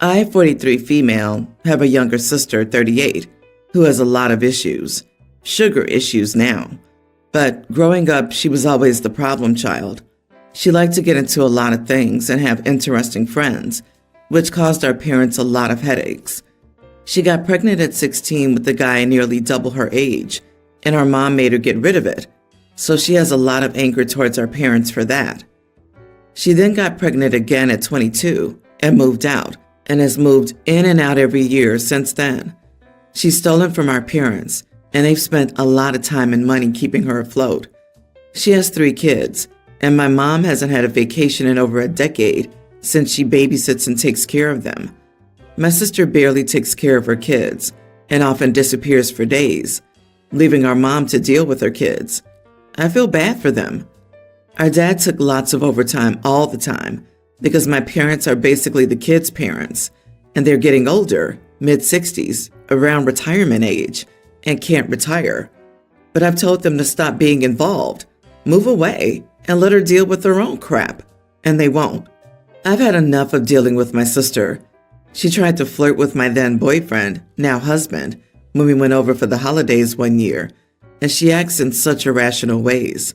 I, 43 female, have a younger sister, 38, who has a lot of issues. Sugar issues now. But growing up, she was always the problem child. She liked to get into a lot of things and have interesting friends, which caused our parents a lot of headaches. She got pregnant at 16 with a guy nearly double her age, and our mom made her get rid of it. So she has a lot of anger towards our parents for that. She then got pregnant again at 22 and moved out, and has moved in and out every year since then. She's stolen from our parents, and they've spent a lot of time and money keeping her afloat. She has 3 kids, and my mom hasn't had a vacation in over a decade since she babysits and takes care of them. My sister barely takes care of her kids and often disappears for days, leaving our mom to deal with her kids. I feel bad for them. Our dad took lots of overtime all the time because my parents are basically the kids' parents, and they're getting older, mid-60s, around retirement age, and can't retire. But I've told them to stop being involved, move away, and let her deal with her own crap, and they won't. I've had enough of dealing with my sister. She tried to flirt with my then boyfriend, now husband, when we went over for the holidays one year, and she acts in such irrational ways.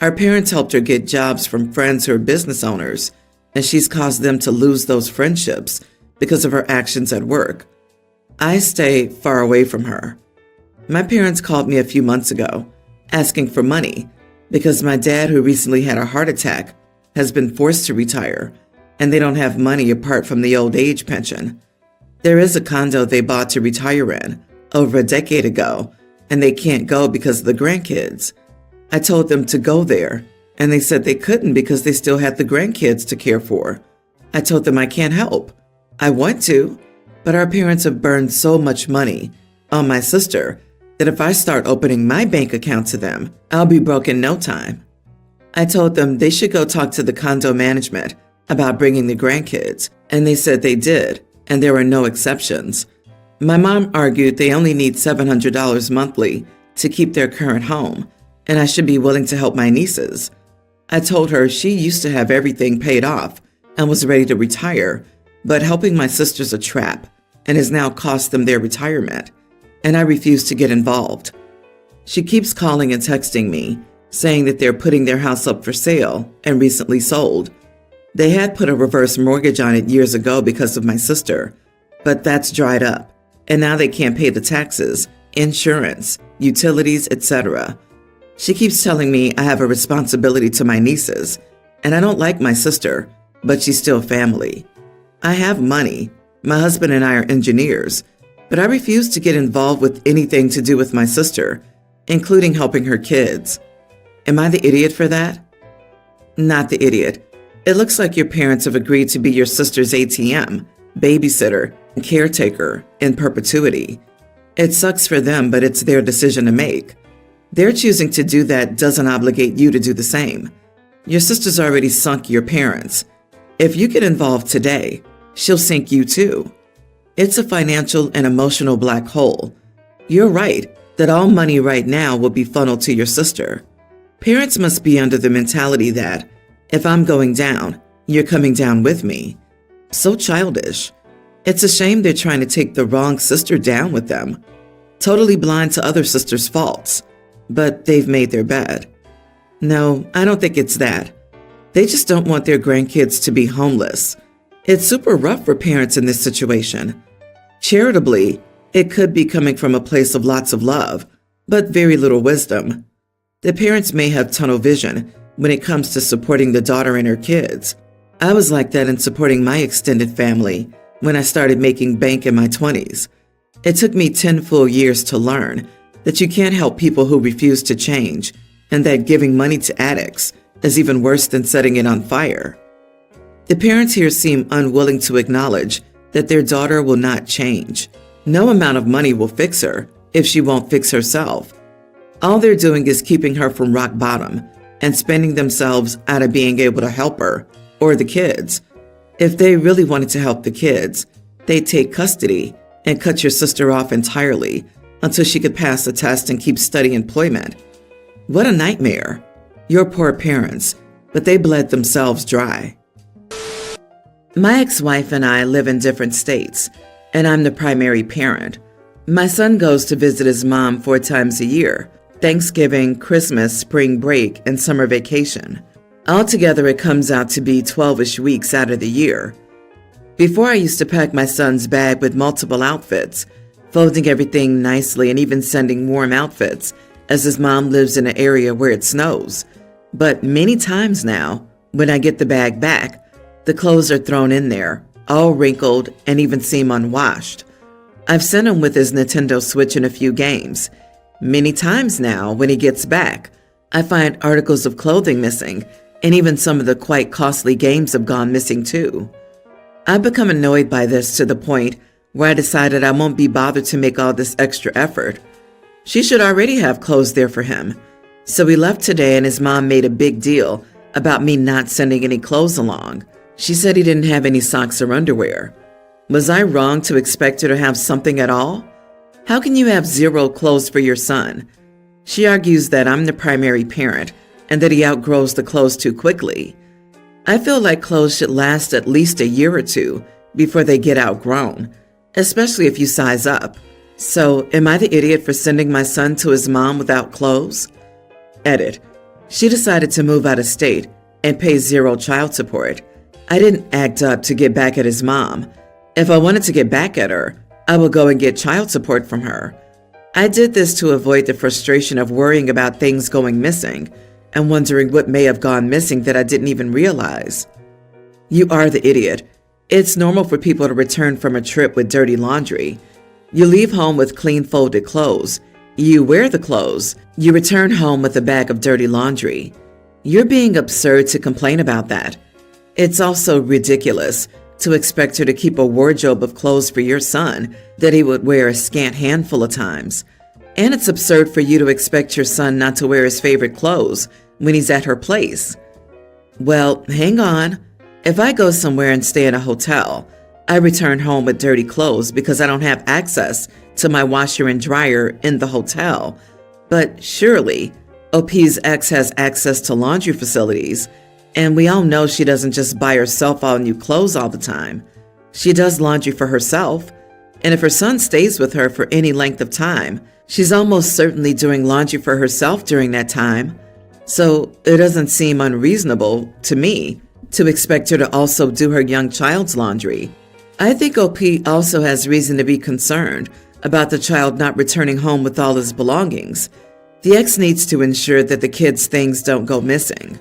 Our parents helped her get jobs from friends who are business owners, and she's caused them to lose those friendships because of her actions at work. I stay far away from her. My parents called me a few months ago, asking for money, because my dad, who recently had a heart attack, has been forced to retire, and they don't have money apart from the old age pension. There is a condo they bought to retire in over a decade ago, and they can't go because of the grandkids. I told them to go there, and they said they couldn't because they still had the grandkids to care for. I told them I can't help. I want to, but our parents have burned so much money on my sister that if I start opening my bank account to them, I'll be broke in no time. I told them they should go talk to the condo management about bringing the grandkids, and they said they did, and there were no exceptions. My mom argued they only need $700 monthly to keep their current home, and I should be willing to help my nieces. I told her she used to have everything paid off and was ready to retire, but helping my sister's a trap and has now cost them their retirement, and I refuse to get involved. She keeps calling and texting me, saying that they're putting their house up for sale and recently sold. They had put a reverse mortgage on it years ago because of my sister, but that's dried up, and now they can't pay the taxes, insurance, utilities, etc. She keeps telling me I have a responsibility to my nieces, and I don't like my sister, but she's still family. I have money. My husband and I are engineers, but I refuse to get involved with anything to do with my sister, including helping her kids. Am I the idiot for that? Not the idiot. It looks like your parents have agreed to be your sister's ATM, babysitter, and caretaker in perpetuity. It sucks for them, but it's their decision to make. Their choosing to do that doesn't obligate you to do the same. Your sister's already sunk your parents. If you get involved today, she'll sink you too. It's a financial and emotional black hole. You're right that all money right now will be funneled to your sister. Parents must be under the mentality that if I'm going down, you're coming down with me. So childish. It's a shame they're trying to take the wrong sister down with them. Totally blind to other sisters' faults. But they've made their bed. No, I don't think it's that. They just don't want their grandkids to be homeless. It's super rough for parents in this situation. Charitably, it could be coming from a place of lots of love, but very little wisdom. The parents may have tunnel vision when it comes to supporting the daughter and her kids. I was like that in supporting my extended family when I started making bank in my 20s. It took me 10 full years to learn that you can't help people who refuse to change, and that giving money to addicts is even worse than setting it on fire. The parents here seem unwilling to acknowledge that their daughter will not change. No amount of money will fix her if she won't fix herself. All they're doing is keeping her from rock bottom and spending themselves out of being able to help her or the kids. If they really wanted to help the kids, they'd take custody and cut your sister off entirely until she could pass the test and keep steady employment. What a nightmare. Your poor parents, but they bled themselves dry. My ex-wife and I live in different states, and I'm the primary parent. My son goes to visit his mom 4 times a year: Thanksgiving, Christmas, spring break, and summer vacation. Altogether, it comes out to be 12-ish weeks out of the year. Before, I used to pack my son's bag with multiple outfits, folding everything nicely and even sending warm outfits, as his mom lives in an area where it snows. But many times now, when I get the bag back, the clothes are thrown in there, all wrinkled and even seem unwashed. I've sent him with his Nintendo Switch and a few games. Many times now, when he gets back, I find articles of clothing missing, and even some of the quite costly games have gone missing too. I've become annoyed by this to the point where I decided I won't be bothered to make all this extra effort. She should already have clothes there for him. So he left today, and his mom made a big deal about me not sending any clothes along. She said he didn't have any socks or underwear. Was I wrong to expect her to have something at all? How can you have 0 clothes for your son? She argues that I'm the primary parent and that he outgrows the clothes too quickly. I feel like clothes should last at least a year or 2 before they get outgrown, especially if you size up. So, am I the idiot for sending my son to his mom without clothes? Edit. She decided to move out of state and pay 0 child support. I didn't act up to get back at his mom. If I wanted to get back at her, I would go and get child support from her. I did this to avoid the frustration of worrying about things going missing and wondering what may have gone missing that I didn't even realize. You are the idiot. It's normal for people to return from a trip with dirty laundry. You leave home with clean folded clothes. You wear the clothes. You return home with a bag of dirty laundry. You're being absurd to complain about that. It's also ridiculous to expect her to keep a wardrobe of clothes for your son that he would wear a scant handful of times. And it's absurd for you to expect your son not to wear his favorite clothes when he's at her place. Well, hang on. If I go somewhere and stay in a hotel, I return home with dirty clothes because I don't have access to my washer and dryer in the hotel. But surely, OP's ex has access to laundry facilities, and we all know she doesn't just buy herself all new clothes all the time. She does laundry for herself, and if her son stays with her for any length of time, she's almost certainly doing laundry for herself during that time. So it doesn't seem unreasonable to me to expect her to also do her young child's laundry. I think OP also has reason to be concerned about the child not returning home with all his belongings. The ex needs to ensure that the kid's things don't go missing.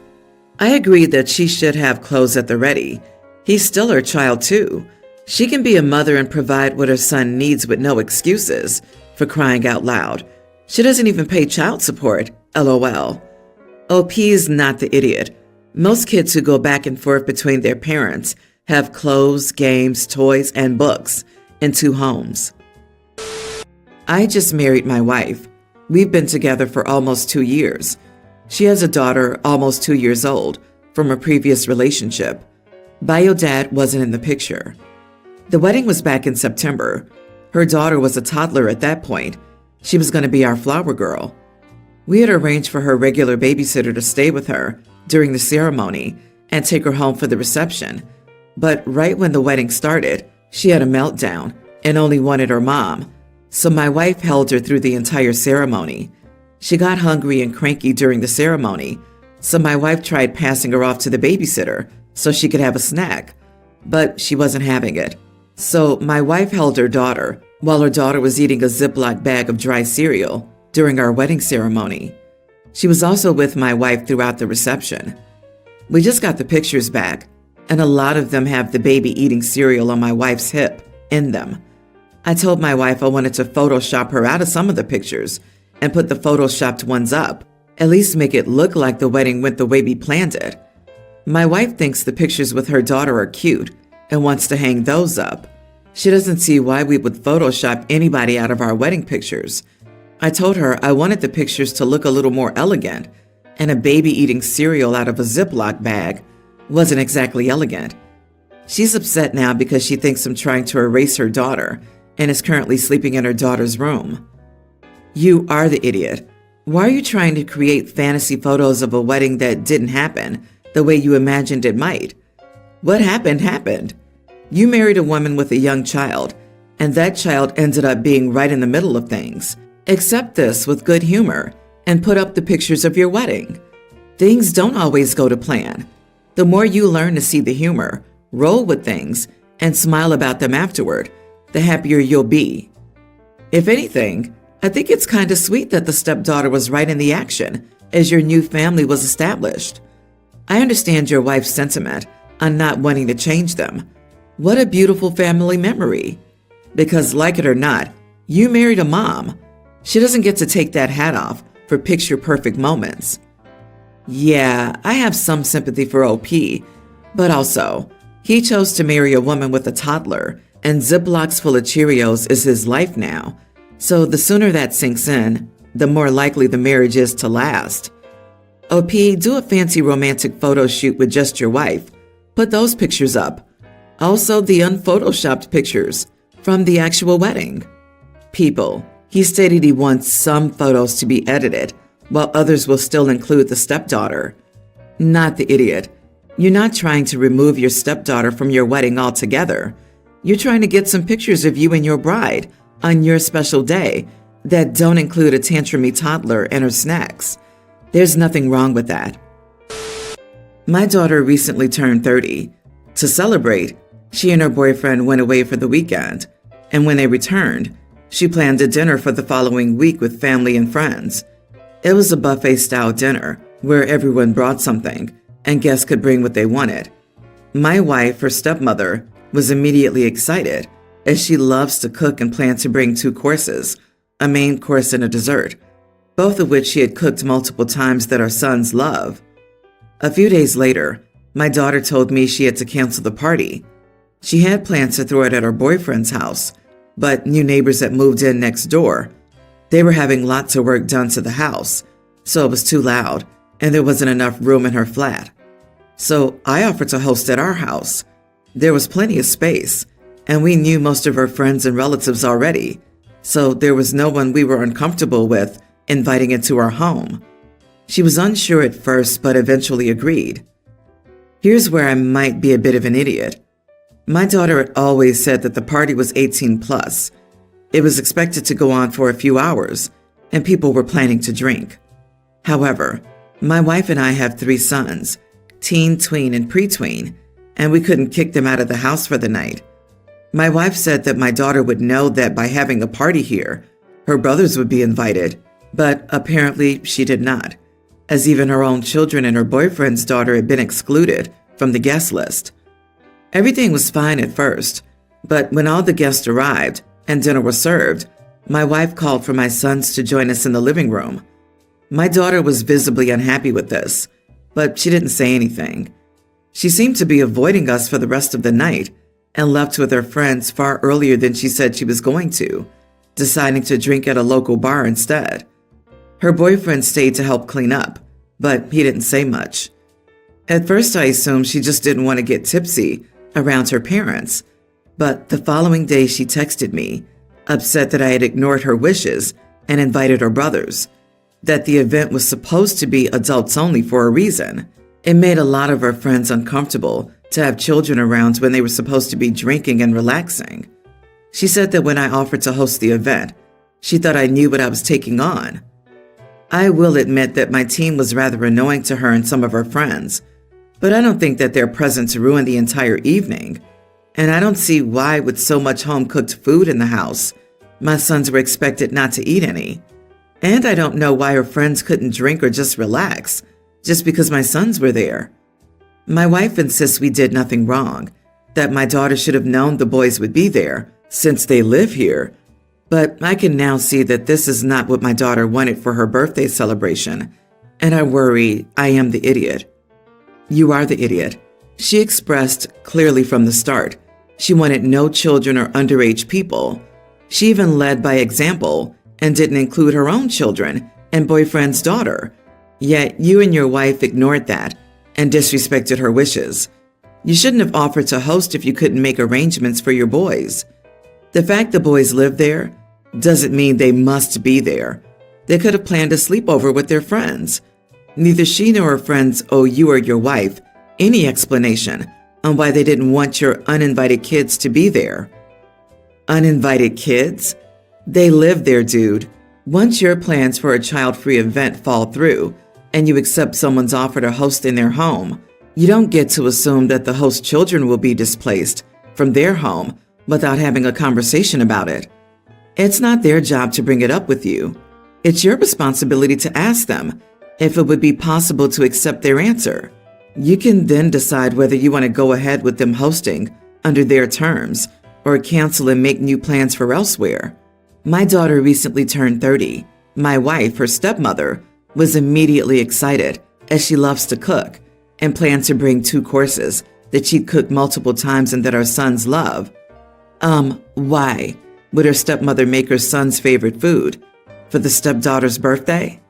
I agree that she should have clothes at the ready. He's still her child too. She can be a mother and provide what her son needs with no excuses, for crying out loud. She doesn't even pay child support, LOL. OP's not the idiot. Most kids who go back and forth between their parents have clothes, games, toys, and books in 2 homes. I just married my wife. We've been together for almost 2 years. She has a daughter almost 2 years old from a previous relationship. Bio dad wasn't in the picture. The wedding was back in September. Her daughter was a toddler at that point. She was going to be our flower girl. We had arranged for her regular babysitter to stay with her during the ceremony and take her home for the reception. But right when the wedding started, she had a meltdown and only wanted her mom. So my wife held her through the entire ceremony. She got hungry and cranky during the ceremony, so my wife tried passing her off to the babysitter so she could have a snack, but she wasn't having it. So my wife held her daughter while her daughter was eating a Ziploc bag of dry cereal during our wedding ceremony. She was also with my wife throughout the reception. We just got the pictures back, and a lot of them have the baby eating cereal on my wife's hip in them. I told my wife I wanted to Photoshop her out of some of the pictures and put the Photoshopped ones up, at least make it look like the wedding went the way we planned it. My wife thinks the pictures with her daughter are cute and wants to hang those up. She doesn't see why we would Photoshop anybody out of our wedding pictures. I told her I wanted the pictures to look a little more elegant, and a baby eating cereal out of a Ziploc bag wasn't exactly elegant. She's upset now because she thinks I'm trying to erase her daughter and is currently sleeping in her daughter's room. You are the idiot. Why are you trying to create fantasy photos of a wedding that didn't happen the way you imagined it might? What happened happened. You married a woman with a young child, and that child ended up being right in the middle of things. Accept this with good humor and put up the pictures of your wedding. Things don't always go to plan. The more you learn to see the humor, roll with things, and smile about them afterward, the happier you'll be. If anything, I think it's kind of sweet that the stepdaughter was right in the action as your new family was established. I understand your wife's sentiment on not wanting to change them. What a beautiful family memory. Because like it or not, you married a mom. She doesn't get to take that hat off for picture-perfect moments. Yeah, I have some sympathy for OP, but also, he chose to marry a woman with a toddler, and Ziplocs full of Cheerios is his life now. So the sooner that sinks in, the more likely the marriage is to last. OP, do a fancy romantic photo shoot with just your wife. Put those pictures up. Also the unphotoshopped pictures from the actual wedding. People, he stated he wants some photos to be edited, while others will still include the stepdaughter. Not the idiot. You're not trying to remove your stepdaughter from your wedding altogether. You're trying to get some pictures of you and your bride on your special day that don't include a tantrumy toddler and her snacks. There's nothing wrong with that. My daughter recently turned 30. To celebrate, she and her boyfriend went away for the weekend, and when they returned, she planned a dinner for the following week with family and friends. It was a buffet-style dinner where everyone brought something, and guests could bring what they wanted. My wife, her stepmother, was immediately excited, as she loves to cook and planned to bring 2 courses, a main course and a dessert, both of which she had cooked multiple times that our sons love. A few days later, my daughter told me she had to cancel the party. She had plans to throw it at her boyfriend's house, but new neighbors had moved in next door. They were having lots of work done to the house, so it was too loud, and there wasn't enough room in her flat. So I offered to host at our house. There was plenty of space, and we knew most of her friends and relatives already, so there was no one we were uncomfortable with inviting into our home. She was unsure at first, but eventually agreed. Here's where I might be a bit of an idiot. My daughter had always said that the party was 18 plus. It was expected to go on for a few hours, and people were planning to drink. However, my wife and I have 3 sons, teen, tween, and pre-tween, and we couldn't kick them out of the house for the night. My wife said that my daughter would know that by having a party here, her brothers would be invited, but apparently she did not, as even her own children and her boyfriend's daughter had been excluded from the guest list. Everything was fine at first, but when all the guests arrived and dinner was served, my wife called for my sons to join us in the living room. My daughter was visibly unhappy with this, but she didn't say anything. She seemed to be avoiding us for the rest of the night and left with her friends far earlier than she said she was going to, deciding to drink at a local bar instead. Her boyfriend stayed to help clean up, but he didn't say much. At first, I assumed she just didn't want to get tipsy around her parents, but the following day she texted me, upset that I had ignored her wishes and invited her brothers, that the event was supposed to be adults only for a reason. It made a lot of her friends uncomfortable to have children around when they were supposed to be drinking and relaxing. She said that when I offered to host the event, she thought I knew what I was taking on. I will admit that my team was rather annoying to her and some of her friends, but I don't think that their presence ruined the entire evening. And I don't see why, with so much home-cooked food in the house, my sons were expected not to eat any. And I don't know why her friends couldn't drink or just relax, just because my sons were there. My wife insists we did nothing wrong, that my daughter should have known the boys would be there, since they live here. But I can now see that this is not what my daughter wanted for her birthday celebration, and I worry I am the idiot. You are the idiot. She expressed clearly from the start she wanted no children or underage people. She even led by example and didn't include her own children and boyfriend's daughter. Yet you and your wife ignored that and disrespected her wishes. You shouldn't have offered to host if you couldn't make arrangements for your boys. The fact the boys live there doesn't mean they must be there. They could have planned a sleepover with their friends. Neither she nor her friends owe you or your wife any explanation on why they didn't want your uninvited kids to be there. Uninvited kids? They live there, dude. Once your plans for a child-free event fall through and you accept someone's offer to host in their home, you don't get to assume that the host children will be displaced from their home without having a conversation about it. It's not their job to bring it up with you. It's your responsibility to ask them if it would be possible to accept their answer. You can then decide whether you want to go ahead with them hosting under their terms or cancel and make new plans for elsewhere. My daughter recently turned 30. My wife, her stepmother, was immediately excited as she loves to cook and planned to bring 2 courses that she'd cook multiple times and that our sons love. Why would her stepmother make her son's favorite food for the stepdaughter's birthday?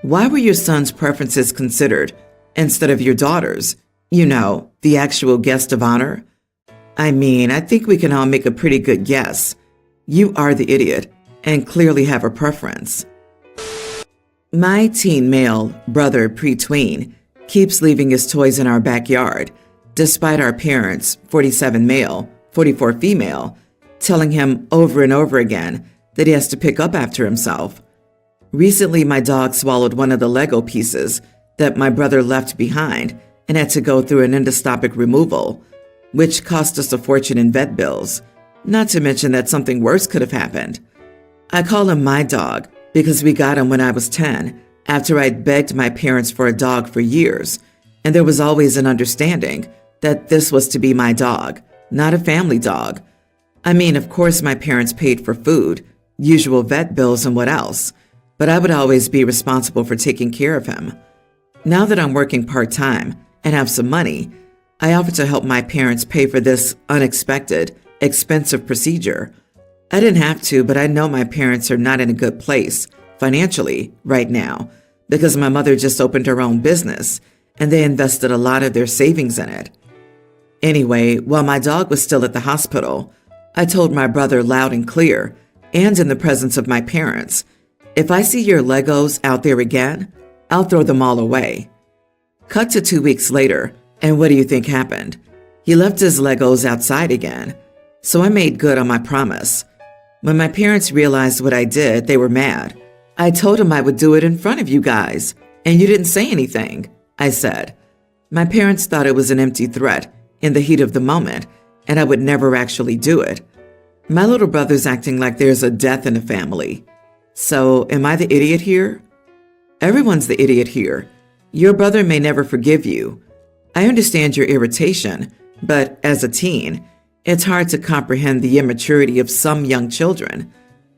Why were your son's preferences considered instead of your daughter's? You know, the actual guest of honor? I mean, I think we can all make a pretty good guess. You are the idiot and clearly have a preference. My teen male brother pre-tween keeps leaving his toys in our backyard, despite our parents, 47 male, 44 female, telling him over and over again that he has to pick up after himself. Recently, my dog swallowed one of the Lego pieces that my brother left behind and had to go through an endoscopic removal, which cost us a fortune in vet bills, not to mention that something worse could have happened. I call him my dog because we got him when I was 10, after I'd begged my parents for a dog for years, and there was always an understanding that this was to be my dog, not a family dog. I mean, of course my parents paid for food, usual vet bills and what else, but I would always be responsible for taking care of him. Now that I'm working part-time and have some money, I offer to help my parents pay for this unexpected, expensive procedure. I didn't have to, but I know my parents are not in a good place financially right now because my mother just opened her own business and they invested a lot of their savings in it. Anyway, while my dog was still at the hospital, I told my brother loud and clear, and in the presence of my parents, if I see your Legos out there again, I'll throw them all away. Cut to 2 weeks later, and what do you think happened? He left his Legos outside again. So I made good on my promise. When my parents realized what I did, they were mad. I told them I would do it in front of you guys, and you didn't say anything, I said. My parents thought it was an empty threat in the heat of the moment, and I would never actually do it. My little brother's acting like there's a death in the family. So am I the idiot here? Everyone's the idiot here. Your brother may never forgive you. I understand your irritation, but as a teen, it's hard to comprehend the immaturity of some young children.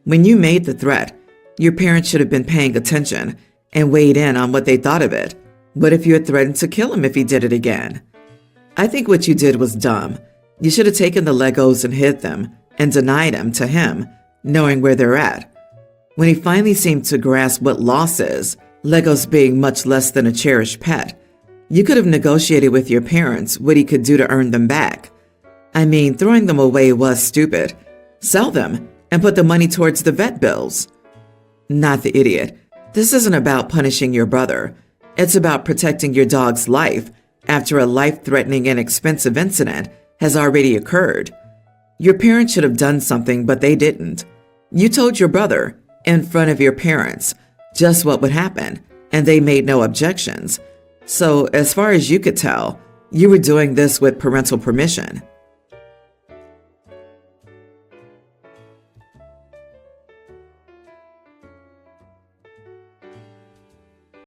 When you made the threat, your parents should have been paying attention and weighed in on what they thought of it. What if you had threatened to kill him if he did it again? I think what you did was dumb. You should have taken the Legos and hid them and denied them to him, knowing where they're at. When he finally seemed to grasp what loss is, Legos being much less than a cherished pet, you could have negotiated with your parents what he could do to earn them back. I mean, throwing them away was stupid. Sell them and put the money towards the vet bills. Not the idiot. This isn't about punishing your brother. It's about protecting your dog's life after a life-threatening and expensive incident has already occurred. Your parents should have done something, but they didn't. You told your brother, in front of your parents, just what would happen, and they made no objections. So, as far as you could tell, you were doing this with parental permission.